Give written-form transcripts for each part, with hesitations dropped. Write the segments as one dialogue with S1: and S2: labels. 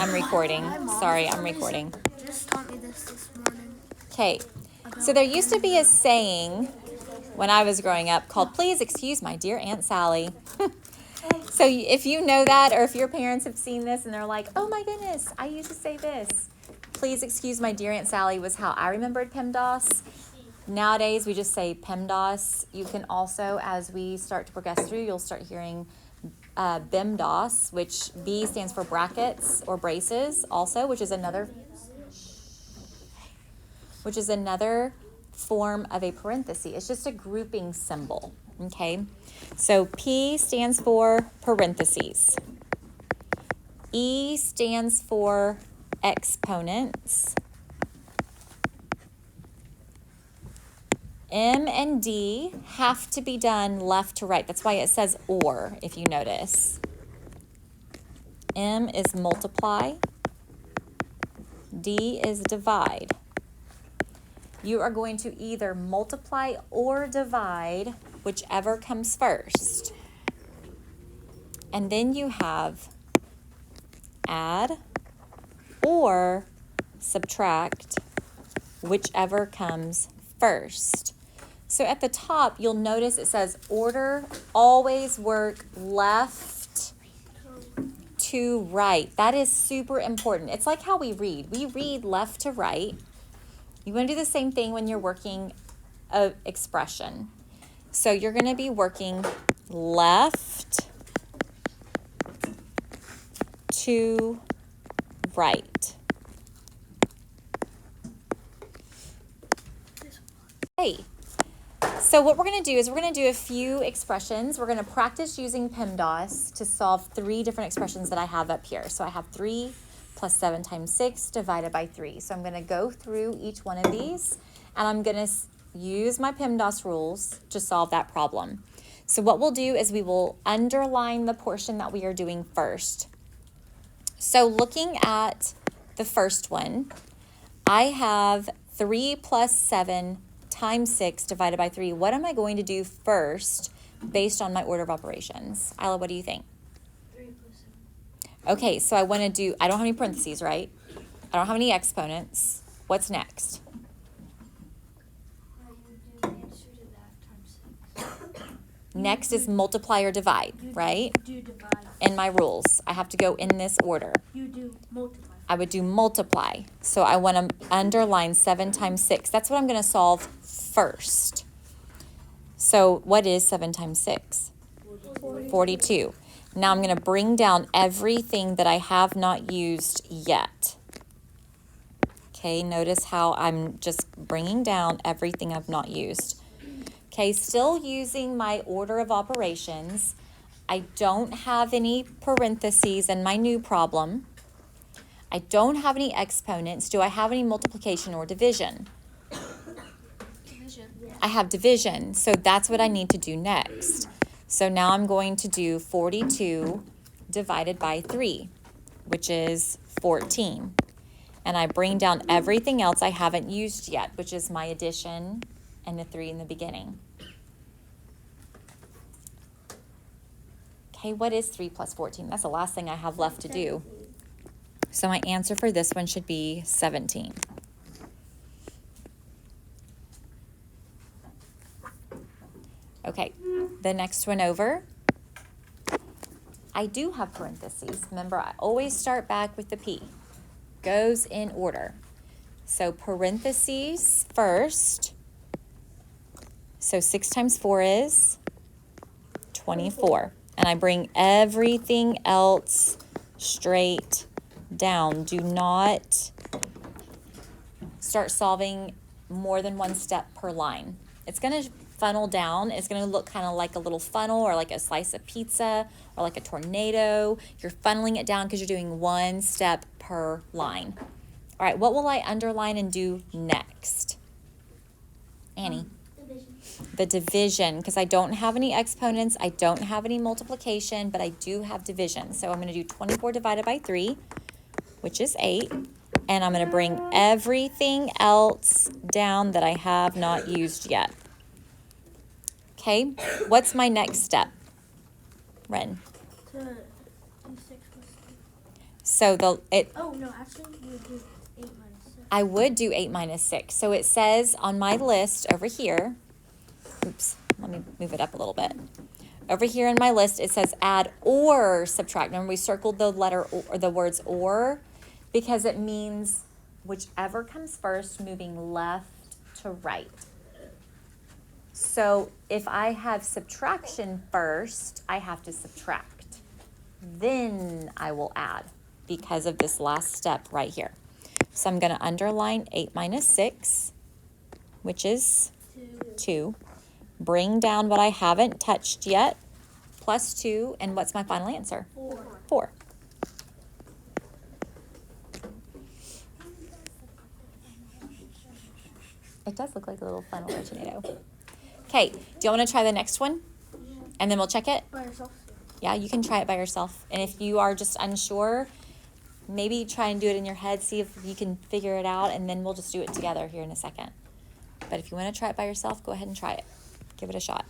S1: I'm recording. Sorry, I'm recording.
S2: Just taught me this morning.
S1: Okay, so there used to be a saying when I was growing up called, "Please excuse my dear Aunt Sally." So if you know that, or if your parents have seen this and they're like, "Oh my goodness, I used to say this." "Please excuse my dear Aunt Sally" was how I remembered PEMDAS. Nowadays, we just say PEMDAS. You can also, as we start to progress through, you'll start hearing BIMDAS, which B stands for brackets or braces also, which is another form of a parenthesis. It's just a grouping symbol, okay? So P stands for parentheses. E stands for exponents. M and D have to be done left to right. That's why it says or, if you notice. M is multiply. D is divide. You are going to either multiply or divide, whichever comes first. And then you have add or subtract, whichever comes first. So at the top, you'll notice it says order, always work left to right. That is super important. It's like how we read. We read left to right. You want to do the same thing when you're working an expression. So you're going to be working left to right. Hey. So what we're going to do is we're going to do a few expressions. We're going to practice using PEMDAS to solve 3 different expressions that I have up here. So I have 3 plus 7 times 6 divided by 3. So I'm going to go through each one of these, and I'm going to use my PEMDAS rules to solve that problem. So what we'll do is we will underline the portion that we are doing first. So looking at the first one, I have 3 plus 7 times 6 divided by 3. What am I going to do first based on my order of operations? Isla, what do you think?
S2: 3 plus 7.
S1: Okay, so I want to do, I don't have any parentheses, right? I don't have any exponents. What's next?
S2: You do the answer to that times 6.
S1: Next is multiply or divide, right?
S2: You do divide.
S1: In my rules, I have to go in this order.
S2: You do multiply.
S1: I would do multiply. So I want to underline 7 times 6. That's what I'm going to solve first. So what is 7 times 6? 42. Now I'm going to bring down everything that I have not used yet. Okay, notice how I'm just bringing down everything I've not used. Okay, still using my order of operations. I don't have any parentheses in my new problem. I don't have any exponents. Do I have any multiplication or division?
S2: Division.
S1: I have division, so that's what I need to do next. So now I'm going to do 42 divided by 3, which is 14. And I bring down everything else I haven't used yet, which is my addition and the 3 in the beginning. Okay, what is 3 plus 14? That's the last thing I have left to do. So my answer for this one should be 17. Okay, the next one over. I do have parentheses. Remember, I always start back with the P. Goes in order. So parentheses first. So 6 times 4 is 24. And I bring everything else straight down. Do not start solving more than one step per line. It's going to funnel down. It's going to look kind of like a little funnel or like a slice of pizza or like a tornado. You're funneling it down because you're doing one step per line. All right, what will I underline and do next? Annie?
S2: Division.
S1: The division, because I don't have any exponents. I don't have any multiplication, but I do have division. So I'm going to do 24 divided by 3, which is 8. And I'm going to bring everything else down that I have not used yet. Okay, what's my next step? Ren?
S2: To do 6 plus
S1: So
S2: Oh, no, actually, you would do 8 minus 6.
S1: I would do 8 minus 6. So it says on my list over here, oops, let me move it up a little bit. Over here in my list, it says add or subtract. Remember, we circled the letter or the words or because it means whichever comes first, moving left to right. So if I have subtraction first, I have to subtract. Then I will add because of this last step right here. So I'm going to underline 8 minus 6, which is 2. Bring down what I haven't touched yet, plus 2, and what's my final answer? 4. It does look like a little funnel or tornado. Okay, do you want to try the next one? And then we'll check it?
S2: By yourself?
S1: Yeah, you can try it by yourself. And if you are just unsure, maybe try and do it in your head, see if you can figure it out, and then we'll just do it together here in a second. But if you want to try it by yourself, go ahead and try it. Give it a shot.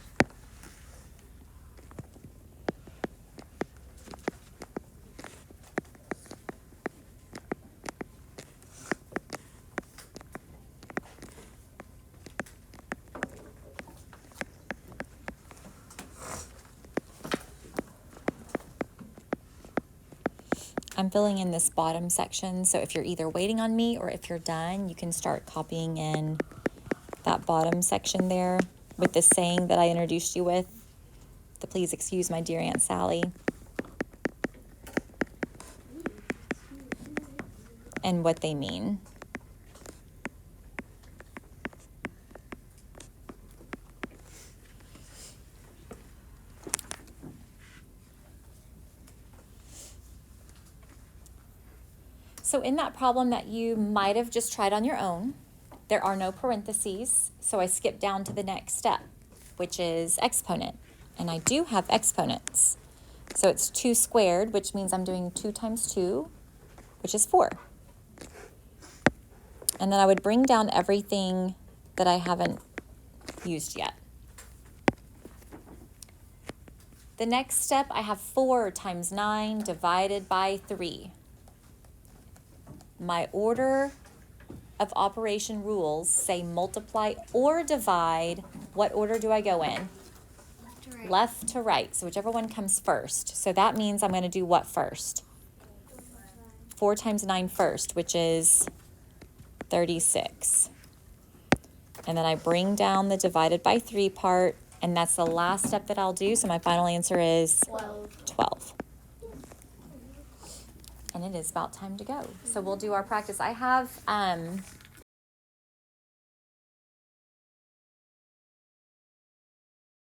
S1: I'm filling in this bottom section, so if you're either waiting on me or if you're done, you can start copying in that bottom section there with the saying that I introduced you with, the please excuse my dear Aunt Sally, and what they mean. So in that problem that you might have just tried on your own, there are no parentheses, so I skip down to the next step, which is exponent. And I do have exponents. So it's 2 squared, which means I'm doing 2 times 2, which is 4. And then I would bring down everything that I haven't used yet. The next step, I have 4 times 9 divided by 3. My order of operation rules say multiply or divide. What order do I go in?
S2: Left to right.
S1: Left to right, so whichever one comes first. So that means I'm going to do what first? 4 times 9 first, which is 36. And then I bring down the divided by 3 part, and that's the last step that I'll do. So my final answer is 12. And it is about time to go. So we'll do our practice. I have